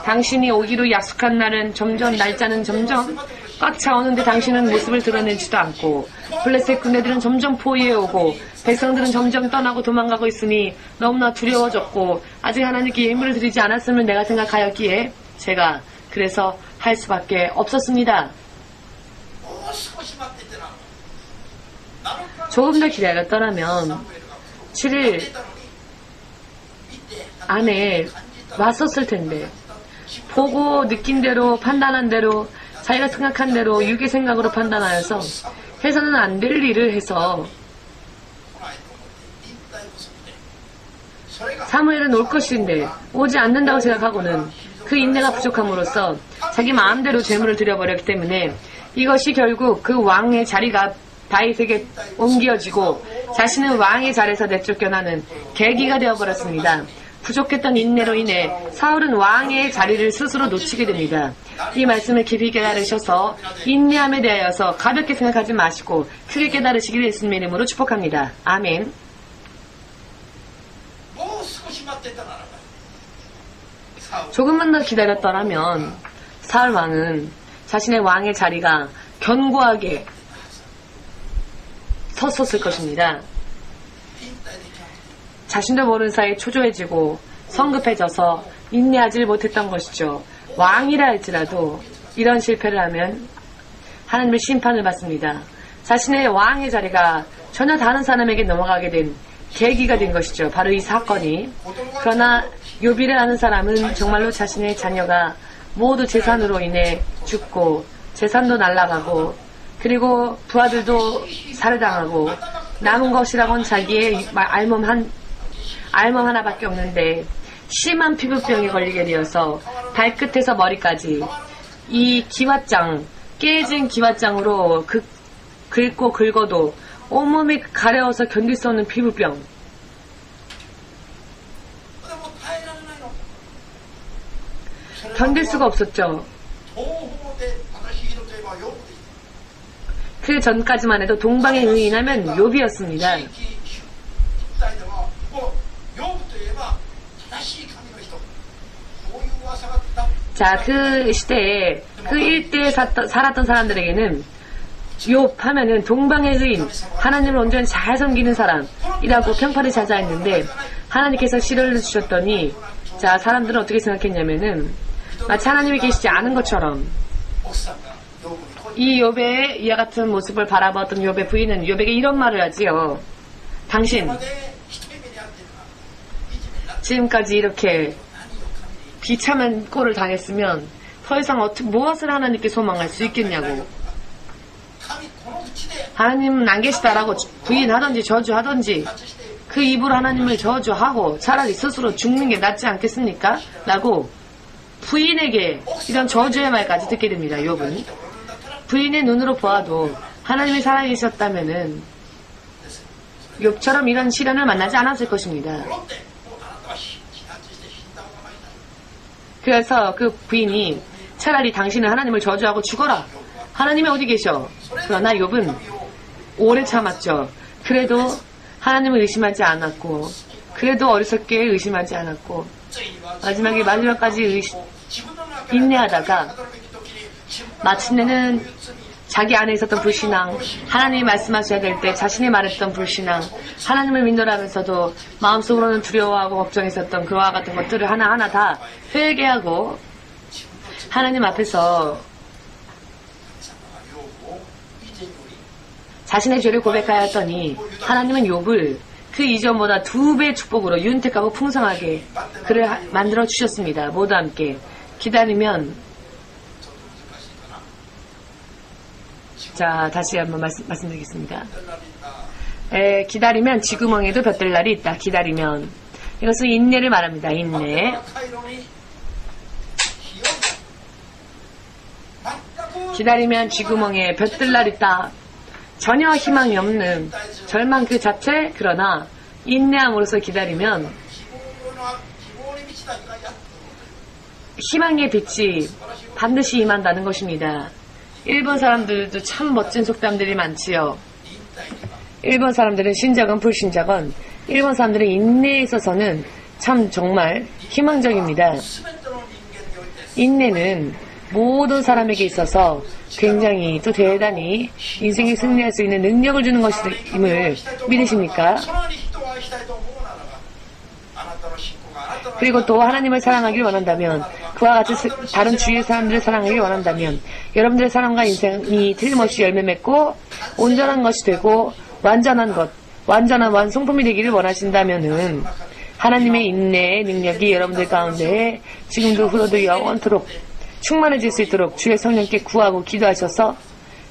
당신이 오기로 약속한 날은 점점 날짜는 점점 꽉 차오는데 당신은 모습을 드러내지도 않고 블레셋 군대들은 점점 포위해 오고 백성들은 점점 떠나고 도망가고 있으니 너무나 두려워졌고 아직 하나님께 예물을 드리지 않았음을 내가 생각하였기에 제가 그래서 할 수밖에 없었습니다. 조금 더 기다렸더라면 7일 안에 왔었을 텐데 보고 느낀 대로 판단한 대로 자기가 생각한 대로 육의 생각으로 판단하여서 해서는 안 될 일을 해서 사무엘은 올 것인데 오지 않는다고 생각하고는 그 인내가 부족함으로써 자기 마음대로 재물을 드려버렸기 때문에 이것이 결국 그 왕의 자리가 다윗에게 옮겨지고 자신은 왕의 자리에서 내쫓겨나는 계기가 되어버렸습니다. 부족했던 인내로 인해 사울은 왕의 자리를 스스로 놓치게 됩니다. 이 말씀을 깊이 깨달으셔서 인내함에 대하여서 가볍게 생각하지 마시고 크게 깨달으시기를 예수님의 이름으로 축복합니다. 아멘. 조금만 더 기다렸더라면 사울 왕은 자신의 왕의 자리가 견고하게 섰었을 것입니다. 자신도 모르는 사이에 초조해지고 성급해져서 인내하지 못했던 것이죠. 왕이라 할지라도 이런 실패를 하면 하나님의 심판을 받습니다. 자신의 왕의 자리가 전혀 다른 사람에게 넘어가게 된 계기가 된 것이죠. 바로 이 사건이. 그러나 욥이라 하는 사람은 정말로 자신의 자녀가 모두 재산으로 인해 죽고 재산도 날아가고 그리고 부하들도 살해당하고 남은 것이라곤 자기의 알몸 하나밖에 없는데 심한 피부병에 걸리게 되어서 발끝에서 머리까지 이 기왓장, 깨진 기왓장으로 긁고 긁어도 온몸이 가려워서 견딜 수 없는 피부병. 견딜 수가 없었죠. 그 전까지만 해도 동방에 의인하면 욥이었습니다. 자, 그 시대에 그 일대에 살았던 사람들에게는 욥 하면은 동방의 의인, 하나님을 온전히 잘 섬기는 사람이라고 평판이 자자했는데 하나님께서 시련을 주셨더니 자, 사람들은 어떻게 생각했냐면은 마치 하나님이 계시지 않은 것처럼 이 욥의 이와 같은 모습을 바라봤던 욥의 부인은 욥에게 이런 말을 하지요. 당신 지금까지 이렇게 비참한 꼴을 당했으면 더 이상 무엇을 하나님께 소망할 수 있겠냐고. 하나님은 안 계시다라고 부인하든지 저주하든지 그 입으로 하나님을 저주하고 차라리 스스로 죽는 게 낫지 않겠습니까? 라고 부인에게 이런 저주의 말까지 듣게 됩니다. 욥은 부인의 눈으로 보아도 하나님이 살아계셨다면은 욥처럼 이런 시련을 만나지 않았을 것입니다. 그래서 그 부인이 차라리 당신은 하나님을 저주하고 죽어라. 하나님이 어디 계셔? 그러나 욥은 오래 참았죠. 그래도 하나님을 의심하지 않았고 그래도 어리석게 의심하지 않았고 마지막까지 인내하다가 마침내는 자기 안에 있었던 불신앙, 하나님이 말씀하셔야 될 때 자신이 말했던 불신앙, 하나님을 믿노라면서도 마음속으로는 두려워하고 걱정했었던 그와 같은 것들을 하나하나 다 회개하고 하나님 앞에서 자신의 죄를 고백하였더니 하나님은 욥을 그 이전보다 2배의 축복으로 윤택하고 풍성하게 그를 만들어 주셨습니다. 모두 함께 기다리면 자, 다시 한번 말씀드리겠습니다. 기다리면 쥐구멍에도 볕들 날이 있다. 기다리면 이것은 인내를 말합니다. 인내. 기다리면 쥐구멍에 볕들 날 있다. 전혀 희망이 없는 절망 그 자체. 그러나 인내함으로써 기다리면 희망의 빛이 반드시 임한다는 것입니다. 일본 사람들도 참 멋진 속담들이 많지요. 일본 사람들은 신자건 불신자건 일본 사람들의 인내에 있어서는 참 정말 희망적입니다. 인내는 모든 사람에게 있어서 굉장히 또 대단히 인생에 승리할 수 있는 능력을 주는 것임을 믿으십니까? 그리고 또 하나님을 사랑하길 원한다면, 그와 같이 다른 주위의 사람들을 사랑하길 원한다면, 여러분들의 사랑과 인생이 틀림없이 열매 맺고 온전한 것이 되고 완전한 것, 완전한 완성품이 되기를 원하신다면은 하나님의 인내의 능력이 여러분들 가운데 지금도 후로도 영원토록 충만해질 수 있도록 주의 성령께 구하고 기도하셔서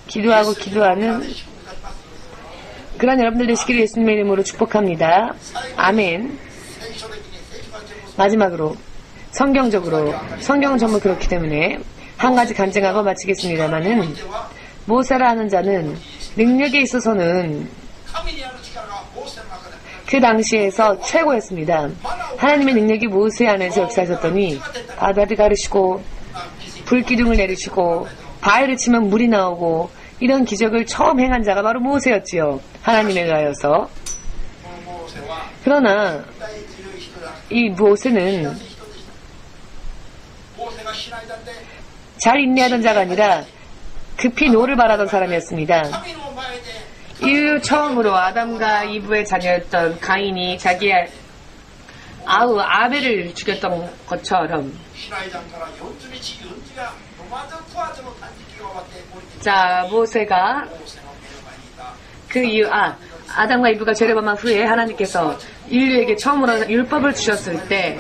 기도하는 그런 여러분들 되시기를 예수님의 이름으로 축복합니다. 아멘. 마지막으로 성경은 전부 그렇기 때문에 한 가지 간증하고 마치겠습니다만은 모세라 하는 자는 능력에 있어서는 그 당시에서 최고였습니다. 하나님의 능력이 모세 안에서 역사하셨더니 바다를 가르시고 불기둥을 내리시고 바위를 치면 물이 나오고 이런 기적을 처음 행한 자가 바로 모세였지요. 하나님에 의하여서. 그러나 이 모세는 잘 인내하던 자가 아니라 급히 노를 바라던 사람이었습니다. 이후 처음으로 아담과 이브의 자녀였던 가인이 자기의 아우 아벨을 죽였던 것처럼, 자, 모세가 그 이후 아담과 이브가 죄를 범한 후에 하나님께서 인류에게 처음으로 율법을 주셨을 때,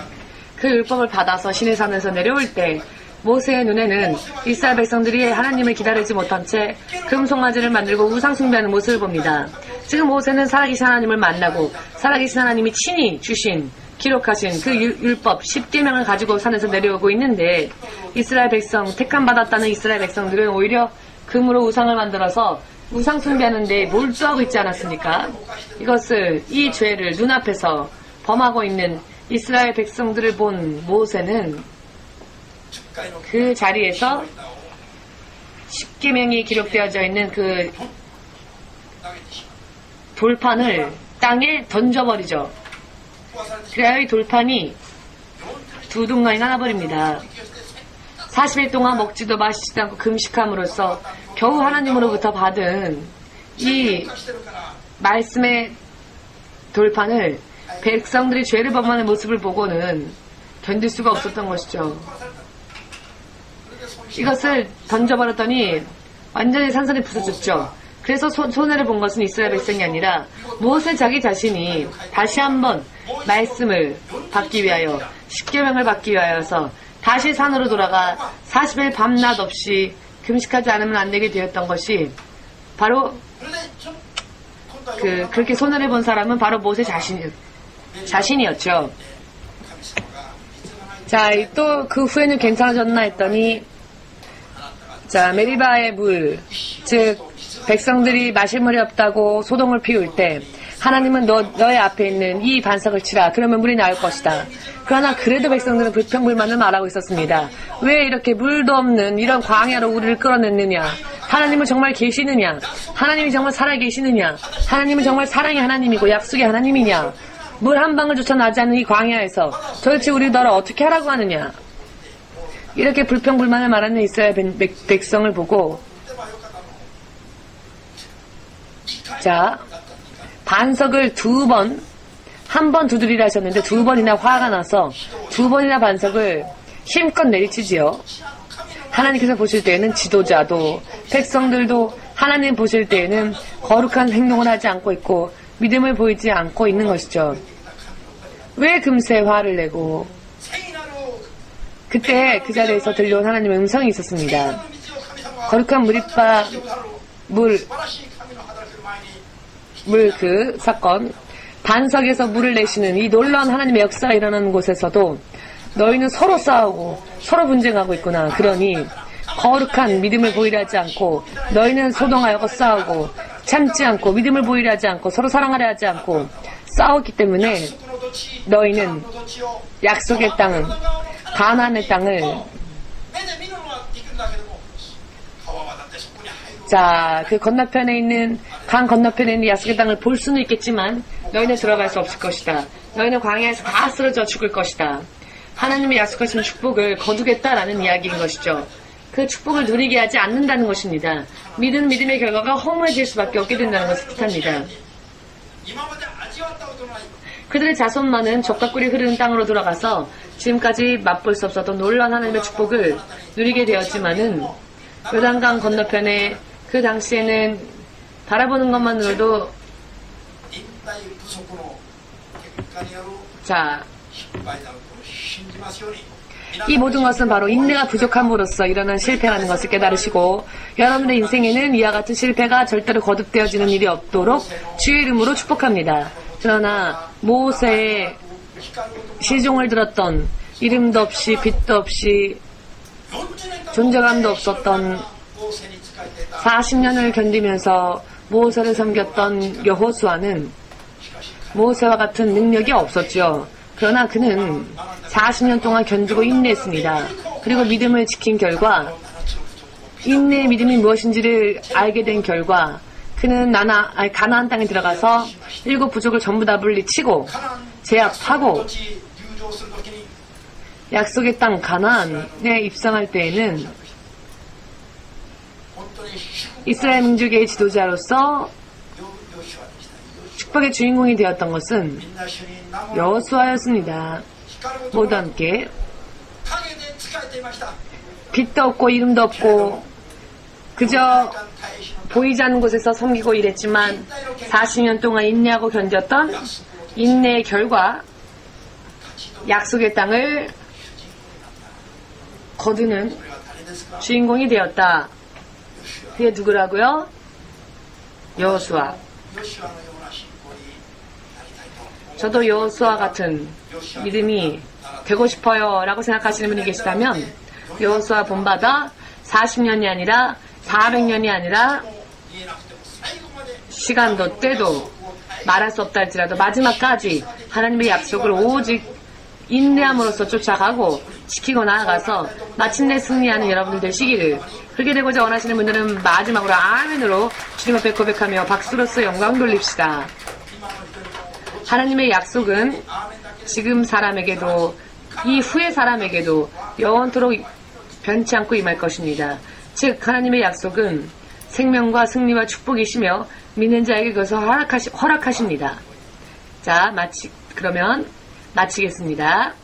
그 율법을 받아서 신의 산에서 내려올 때 모세의 눈에는 이스라엘 백성들이 하나님을 기다리지 못한 채 금송아지를 만들고 우상 숭배하는 모습을 봅니다. 지금 모세는 살아계신 하나님을 만나고 살아계신 하나님이 친히 주신 기록하신 그 율법 10계명을 가지고 산에서 내려오고 있는데, 이스라엘 백성, 택함 받았다는 이스라엘 백성들은 오히려 금으로 우상을 만들어서 우상 숭배하는 데 몰두하고 있지 않았습니까? 이 죄를 눈앞에서 범하고 있는 이스라엘 백성들을 본 모세는 그 자리에서 10계명이 기록되어져 있는 그 돌판을 땅에 던져버리죠. 그래야 이 돌판이 두둥간이 나눠버립니다. 40일 동안 먹지도 마시지도 않고 금식함으로써 겨우 하나님으로부터 받은 이 말씀의 돌판을 백성들이 죄를 범하는 모습을 보고는 견딜 수가 없었던 것이죠. 이것을 던져버렸더니 완전히 산산이 부서졌죠. 그래서 손해를 본 것은 이스라엘 백성이 아니라 모세 자기 자신이 다시 한번 말씀을 받기 위하여 10계명을 받기 위하여서 다시 산으로 돌아가 40일 밤낮 없이 금식하지 않으면 안 되게 되었던 것이 바로 그렇게 손해를 본 사람은 바로 모세 자신이었죠. 자, 또 그 후에는 괜찮아졌나 했더니 자, 메리바의 물, 즉 백성들이 마실 물이 없다고 소동을 피울 때 하나님은 너의 앞에 있는 이 반석을 치라. 그러면 물이 나올 것이다. 그러나 그래도 백성들은 불평불만을 말하고 있었습니다. 왜 이렇게 물도 없는 이런 광야로 우리를 끌어냈느냐? 하나님은 정말 계시느냐? 하나님이 정말 살아계시느냐? 하나님은 정말 사랑의 하나님이고 약속의 하나님이냐? 물 한 방울 조차 나지 않는 이 광야에서 도대체 우리 너를 어떻게 하라고 하느냐? 이렇게 불평불만을 말하는 이스라엘 백성을 보고 자, 반석을 한 번 두드리라 하셨는데 2번이나 화가 나서 2번이나 반석을 힘껏 내리치지요. 하나님께서 보실 때에는 지도자도 백성들도 하나님 보실 때에는 거룩한 행동을 하지 않고 있고 믿음을 보이지 않고 있는 것이죠. 왜 금세 화를 내고 그때 그 자리에서 들려온 하나님의 음성이 있었습니다. 거룩한 무리바 물 그 사건, 반석에서 물을 내시는 이 놀라운 하나님의 역사가 일어나는 곳에서도 너희는 서로 싸우고 서로 분쟁하고 있구나. 그러니 거룩한 믿음을 보이려 하지 않고 너희는 소동하여 싸우고 참지 않고 믿음을 보이려 하지 않고 서로 사랑하려 하지 않고 싸웠기 때문에 너희는 약속의 땅은 가나안의 땅을 자, 그 건너편에 있는 강 건너편에 있는 약속의 땅을 볼 수는 있겠지만 너희는 들어갈 수 없을 것이다. 너희는 광야에서 다 쓰러져 죽을 것이다. 하나님의 약속하신 축복을 거두겠다라는 이야기인 것이죠. 그 축복을 누리게 하지 않는다는 것입니다. 믿음의 결과가 허무해질 수밖에 없게 된다는 것을 뜻합니다. 그들의 자손만은 젖과 꿀이 흐르는 땅으로 돌아가서 지금까지 맛볼 수 없었던 놀라운 하나님의 축복을 누리게 되었지만은 요단강 건너편에 그 당시에는 바라보는 것만으로도 자, 이 모든 것은 바로 인내가 부족함으로써 일어난 실패라는 것을 깨달으시고 여러분의 인생에는 이와 같은 실패가 절대로 거듭되어지는 일이 없도록 주의 이름으로 축복합니다. 그러나 모세의 시종을 들었던 이름도 없이 빛도 없이 존재감도 없었던 40년을 견디면서 모세를 섬겼던 여호수아는 모세와 같은 능력이 없었죠. 그러나 그는 40년 동안 견디고 인내했습니다. 그리고 믿음을 지킨 결과 인내의 믿음이 무엇인지를 알게 된 결과 그는 가나안 땅에 들어가서 7 부족을 전부 다 물리치고 제압하고 약속의 땅 가나안에 입성할 때에는 이스라엘 민족의 지도자로서 축복의 주인공이 되었던 것은 여호수아였습니다. 모두 함께 빛도 없고 이름도 없고 그저 보이지 않는 곳에서 섬기고 일했지만 40년 동안 인내하고 견뎠던 인내의 결과 약속의 땅을 거두는 주인공이 되었다. 그게 누구라고요? 여호수아. 저도 여호수아 같은 믿음이 되고 싶어요 라고 생각하시는 분이 계시다면 여호수아 본받아 40년이 아니라 400년이 아니라 시간도 때도 말할 수 없다 할지라도 마지막까지 하나님의 약속을 오직 인내함으로써 쫓아가고 지키고 나아가서 마침내 승리하는 여러분들 되시기를, 그렇게 되고자 원하시는 분들은 마지막으로 아멘으로 주님 앞에 고백하며 박수로서 영광 돌립시다. 하나님의 약속은 지금 사람에게도 이 후의 사람에게도 영원토록 변치 않고 임할 것입니다. 즉 하나님의 약속은 생명과 승리와 축복이시며 믿는 자에게 그것을 허락하십니다. 자, 그러면 마치겠습니다.